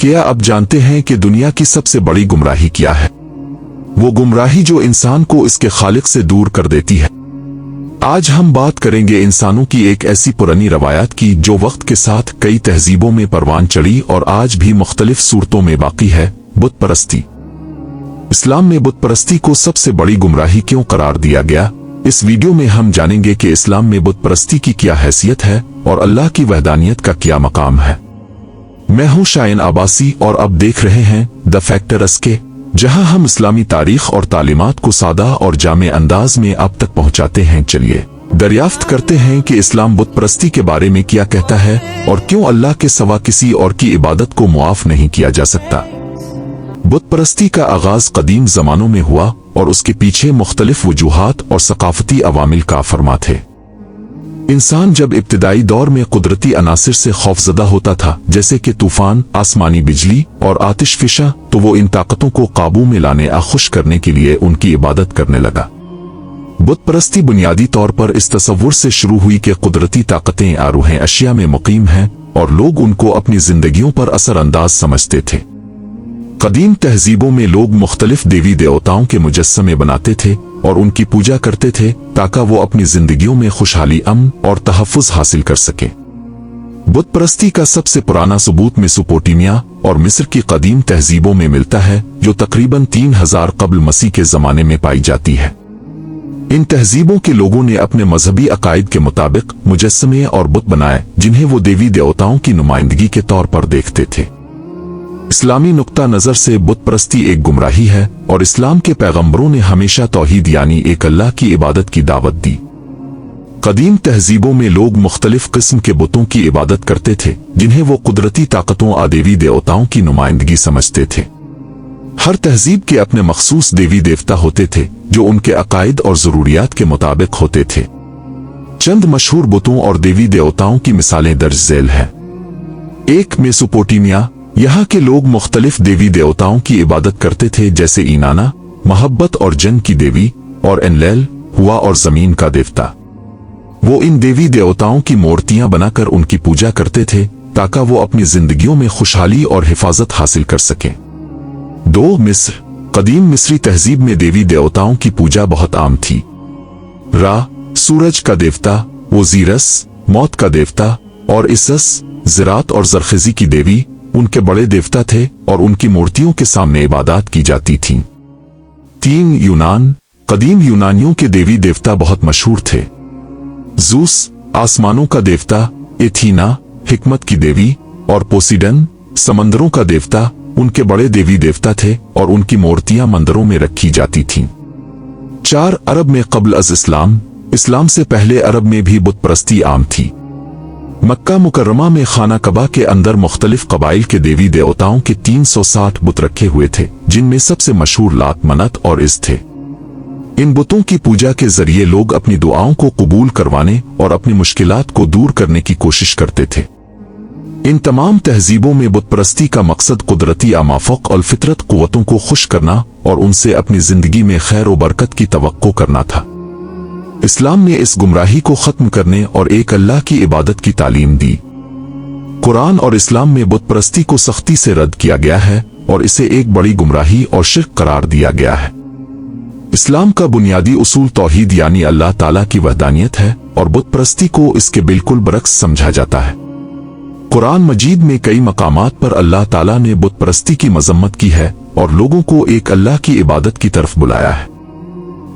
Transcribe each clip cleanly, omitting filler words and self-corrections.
क्या अब जानते हैं कि दुनिया की सबसे बड़ी गुमराही क्या है? वो गुमराही जो इंसान को इसके खालिक से दूर कर देती है। आज हम बात करेंगे इंसानों की एक ऐसी पुरानी रवायत की जो वक्त के साथ कई तहजीबों में परवान चढ़ी और आज भी मुख्तलिफ सूरतों में बाकी है, बुत परस्ती। इस्लाम में बुत परस्ती को सबसे बड़ी गुमराही क्यों करार दिया गया? इस वीडियो में हम जानेंगे कि इस्लाम में बुत परस्ती की क्या हैसियत है और अल्लाह की वहदानियत का क्या मकाम है। मैं हूं शायन अब्बासी और अब देख रहे हैं द फैक्टर एसके, जहां हम इस्लामी तारीख और तालीमात को सादा और जामे अंदाज में आप तक पहुंचाते हैं। चलिए दरियाफ्त करते हैं कि इस्लाम बुत परस्ती के बारे में क्या कहता है और क्यों अल्लाह के सिवा किसी और की इबादत को मुआफ नहीं किया जा सकता। बुत परस्ती का आगाज कदीम जमानों में हुआ और उसके पीछे मुख्तलिफ वजूहात और सकाफती अवामिल का फरमा थे। इंसान जब इब्तिदाई दौर में कुदरती अनासिर से खौफजदा होता था, जैसे कि तूफान, आसमानी बिजली और आतिश फिशा, तो वो इन ताकतों को काबू में लाने या खुश करने के लिए उनकी इबादत करने लगा। बुत परस्ती बुनियादी तौर पर इस तसव्वुर से शुरू हुई कि कुदरती ताकतें आरूहें अशिया में मुकीम हैं और लोग उनको अपनी जिंदगियों पर असरअंदाज समझते थे। कदीम तहजीबों में लोग मुख्तलिफ देवी देवताओं के मुजस्समे बनाते थे और उनकी पूजा करते थे ताकि वो अपनी जिंदगियों में खुशहाली, अमन और तहफ़्फ़ुज़ हासिल कर सके। बुत परस्ती का सबसे पुराना सबूत मेसोपोटामिया और मिस्र की कदीम तहजीबों में मिलता है, जो तकरीबन 3000 कब्ल मसीह के ज़माने में पाई जाती है। इन तहजीबों के लोगों ने अपने मजहबी अकायद के मुताबिक मुजस्समे और बुत बनाए, जिन्हें वो देवी देवताओं की नुमाइंदगी के तौर पर देखते थे। इस्लामी नुक्ता नजर से बुत परस्ती एक गुमराही है और इस्लाम के पैगंबरों ने हमेशा तौहीद यानी एक अल्लाह की इबादत की दावत दी। कदीम तहजीबों में लोग मुख्तलिफ किस्म के बुतों की इबादत करते थे, जिन्हें वो कुदरती ताकतों और देवी देवताओं की नुमाइंदगी समझते थे। हर तहजीब के अपने मखसूस देवी देवता होते थे जो उनके अकायद और जरूरियात के मुताबिक होते थे। चंद मशहूर बुतों और देवी देवताओं की मिसालें दर्ज झेल हैं। एक, मेसोपोटामिया। यहाँ के लोग मुख्तलिफ देवी देवताओं की इबादत करते थे, जैसे इनाना मोहब्बत और जंग की देवी और एनलेल हुआ और जमीन का देवता। वो इन देवी देवताओं की मूर्तियां बनाकर उनकी पूजा करते थे ताकि वो अपनी जिंदगियों में खुशहाली और हिफाजत हासिल कर सकें। 2, मिस्र। कदीम मिस्री तहजीब में देवी देवताओं की पूजा बहुत आम थी। रा सूरज का देवता, ओजीरस मौत का देवता और इसस ज़रात और जरखेजी की देवी उनके बड़े देवता थे और उनकी मूर्तियों के सामने इबादत की जाती थीं। 3, यूनान। कदीम यूनानियों के देवी देवता बहुत मशहूर थे। ज़ूस आसमानों का देवता, एथीना हिकमत की देवी और पोसीडन समंदरों का देवता उनके बड़े देवी देवता थे और उनकी मूर्तियां मंदिरों में रखी जाती थीं। 4, अरब में कब्ल अज़ इस्लाम। इस्लाम से पहले अरब में भी बुत परस्ती आम थी। मक्का मुकर्रमा में खाना कबा के अंदर मुख्तलिफ कबाइल के देवी देवताओं के 360 बुत रखे हुए थे, जिनमें सबसे मशहूर लात, मनत और इज़ थे। इन बुतों की पूजा के जरिए लोग अपनी दुआओं को कबूल करवाने और अपनी मुश्किलात को दूर करने की कोशिश करते थे। इन तमाम तहजीबों में बुत परस्ती का मकसद कुदरती माफ़ूक़ और फितरत क़ुव्वतों को खुश करना और उनसे अपनी जिंदगी में खैर व बरकत की तवक्को करना था। इस्लाम ने इस गुमराही को खत्म करने और एक अल्लाह की इबादत की तालीम दी। कुरान और इस्लाम में बुत परस्ती को सख्ती से रद्द किया गया है और इसे एक बड़ी गुमराही और शिर्क करार दिया गया है। इस्लाम का बुनियादी उसूल तौहीद यानी अल्लाह ताला की वहदानियत है और बुत परस्ती को इसके बिल्कुल बरक्स समझा जाता है। कुरान मजीद में कई मकामात पर अल्लाह ताला ने बुत परस्ती की मजम्मत की है और लोगों को एक अल्लाह की इबादत की तरफ बुलाया है।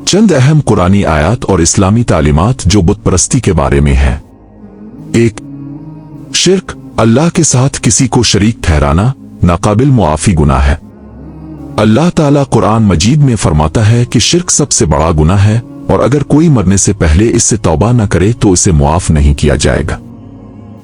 चंद अहम कुरानी आयात और इस्लामी तालीमात जो बुत परस्ती के बारे में है। 1, शिर्क अल्लाह के साथ किसी को शरीक ठहराना नाकाबिल मुआफी गुनाह है। अल्लाह ताला कुरान मजीद में फरमाता है कि शिर्क सबसे बड़ा गुनाह है और अगर कोई मरने से पहले इससे तौबा न करे तो इसे मुआफ नहीं किया जाएगा।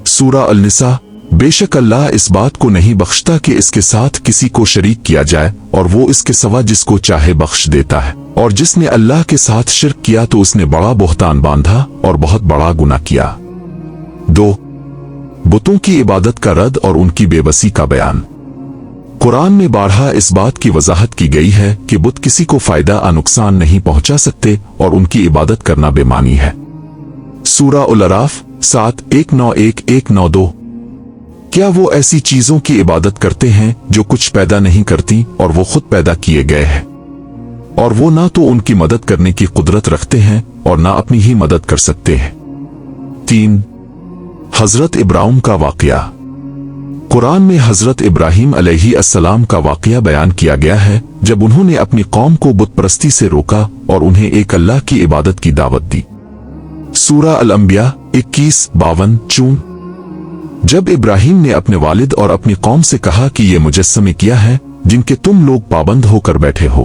सूरा अल-निसा। बेशक अल्लाह इस बात को नहीं बख्शता कि इसके साथ किसी को शरीक किया जाए और वो इसके सिवा जिसको चाहे बख्श देता है, और जिसने अल्लाह के साथ शिर्क किया तो उसने बड़ा बोहतान बांधा और बहुत बड़ा गुनाह किया। 2, बुतों की इबादत का रद्द और उनकी बेबसी का बयान। कुरान में बारहा इस बात की वजाहत की गई है कि बुत किसी को फायदा या नुकसान नहीं पहुंचा सकते और उनकी इबादत करना बेमानी है। सूरा अल-अराफ 7:191-192। क्या वो ऐसी चीजों की इबादत करते हैं जो कुछ पैदा नहीं करती और वो खुद पैदा किए गए हैं, और वो ना तो उनकी मदद करने की कुदरत रखते हैं और ना अपनी ही मदद कर सकते हैं। 3. हजरत इब्राहिम का वाकया। कुरान में हजरत इब्राहिम अलैहिस्सलाम का वाकया बयान किया गया है जब उन्होंने अपनी कौम को बुत परस्ती से रोका और उन्हें एक अल्लाह की इबादत की दावत दी। सूरा अल-अंबिया 21:52। जब इब्राहिम ने अपने वालिद और अपनी कौम से कहा कि ये मुजस्समे किया है जिनके तुम लोग पाबंद होकर बैठे हो,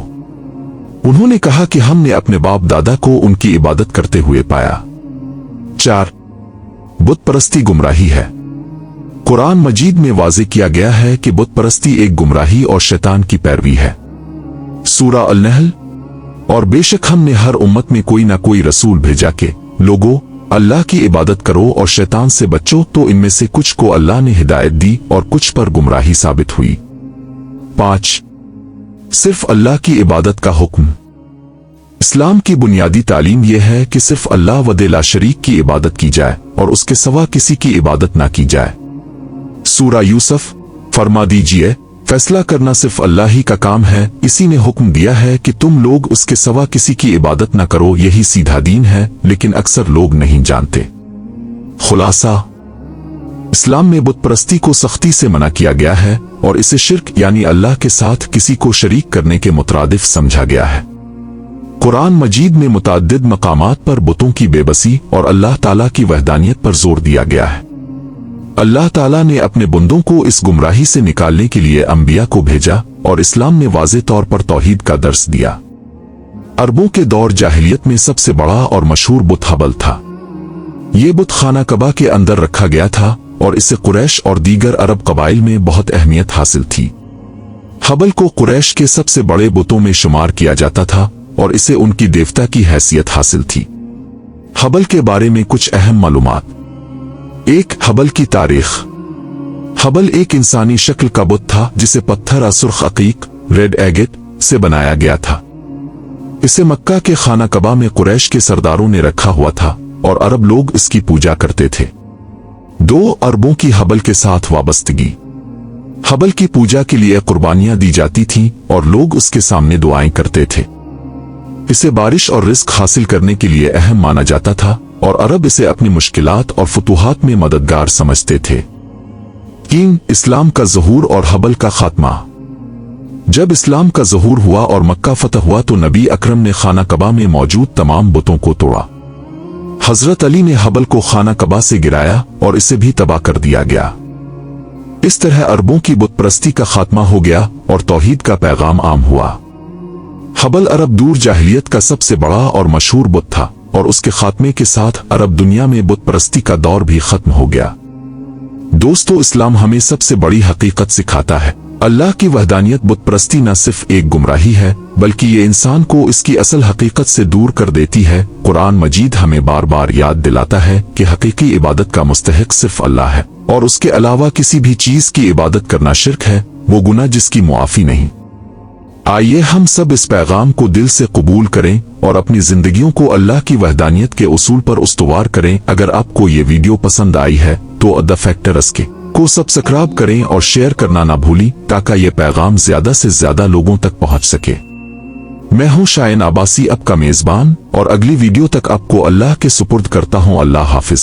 उन्होंने कहा कि हमने अपने बाप दादा को उनकी इबादत करते हुए पाया। 4. बुत परस्ती गुमराही है। कुरान मजीद में वाज़े किया गया है कि बुत परस्ती एक गुमराही और शैतान की पैरवी है। सूरा अल-नहल। और बेशक हमने हर उम्मत में कोई ना कोई रसूल भेजा के लोगों, अल्लाह की इबादत करो और शैतान से बचो, तो इनमें से कुछ को अल्लाह ने हिदायत दी और कुछ पर गुमराही साबित हुई। 5. सिर्फ अल्लाह की इबादत का हुक्म। इस्लाम की बुनियादी तालीम यह है कि सिर्फ अल्लाह वदे ला शरीक की इबादत की जाए और उसके सिवा किसी की इबादत ना की जाए। सूरा यूसुफ। फरमा दीजिए, फैसला करना सिर्फ अल्लाह ही का काम है, इसी ने हुक्म दिया है कि तुम लोग उसके सिवा किसी की इबादत न करो, यही सीधा दीन है, लेकिन अक्सर लोग नहीं जानते। खुलासा। इस्लाम में बुत परस्ती को सख्ती से मना किया गया है और इसे शिर्क यानी अल्लाह के साथ किसी को शरीक करने के मुतरादिफ समझा गया है। कुरान मजीद में मुतअद्दिद मकामात पर बुतों की बेबसी और अल्लाह ताला की वहदानियत पर जोर दिया गया है। अल्लाह ताला ने अपने बंदों को इस गुमराही से निकालने के लिए अंबिया को भेजा और इस्लाम ने वाज़े तौर पर तौहीद का दर्स दिया। अरबों के दौर जाहिलियत में सबसे बड़ा और मशहूर बुत हबल था। ये बुत खाना कबा के अंदर रखा गया था और इसे कुरैश और दीगर अरब कबाइल में बहुत अहमियत हासिल थी। हबल को कुरैश के सबसे बड़े बुतों में शुमार किया जाता था और इसे उनकी देवता की हैसियत हासिल थी। हबल के बारे में कुछ अहम मालूमात। 1. हबल की तारीख। हबल एक इंसानी शक्ल का बुत था जिसे पत्थर असुर्ख अकीक रेड एगेट से बनाया गया था। इसे मक्का के खाना कबा में कुरैश के सरदारों ने रखा हुआ था और अरब लोग इसकी पूजा करते थे। 2. अरबों की हबल के साथ वाबस्तगी। हबल की पूजा के लिए कुर्बानियां दी जाती थीं और लोग उसके सामने दुआएं करते थे। इसे बारिश और रिस्क हासिल करने के लिए अहम माना जाता था और अरब इसे अपनी मुश्किलात और फतूहात में मददगार समझते थे। 3. इस्लाम का ज़हूर और हबल का खात्मा। जब इस्लाम का ज़हूर हुआ और मक्का फतह हुआ तो नबी अकरम ने खाना कबा में मौजूद तमाम बुतों को तोड़ा। हजरत अली ने हबल को खाना कबा से गिराया और इसे भी तबाह कर दिया गया। इस तरह अरबों की बुत परस्ती का खात्मा हो गया और तौहीद का पैगाम आम हुआ। हबल अरब दूर जाहिलियत का सबसे बड़ा और मशहूर बुत था और उसके खात्मे के साथ अरब दुनिया में बुत परस्ती का दौर भी खत्म हो गया। दोस्तों, इस्लाम हमें सबसे बड़ी हकीकत सिखाता है। अल्लाह की वहदानियत बुत परस्ती न सिर्फ एक गुमराही है बल्कि ये इंसान को इसकी असल हकीकत से दूर कर देती है। कुरान मजीद हमें बार बार याद दिलाता है कि हकीकी इबादत का मुस्तहिक सिर्फ अल्लाह है और उसके अलावा किसी भी चीज की इबादत करना शिर्क है, वो गुनाह जिसकी मुआफी नहीं। आइए हम सब इस पैगाम को दिल से कबूल करें और अपनी जिंदगियों को अल्लाह की वहदानियत के उसूल पर उस्तवार करें। अगर आपको ये वीडियो पसंद आई है तो द फैक्टर्स को सब्सक्राइब करें और शेयर करना ना भूलें ताकि ये पैगाम ज्यादा से ज्यादा लोगों तक पहुंच सके। मैं हूं शायन अब्बासी, आपका मेजबान, और अगली वीडियो तक आपको अल्लाह के सुपुर्द करता हूं। अल्लाह हाफिज।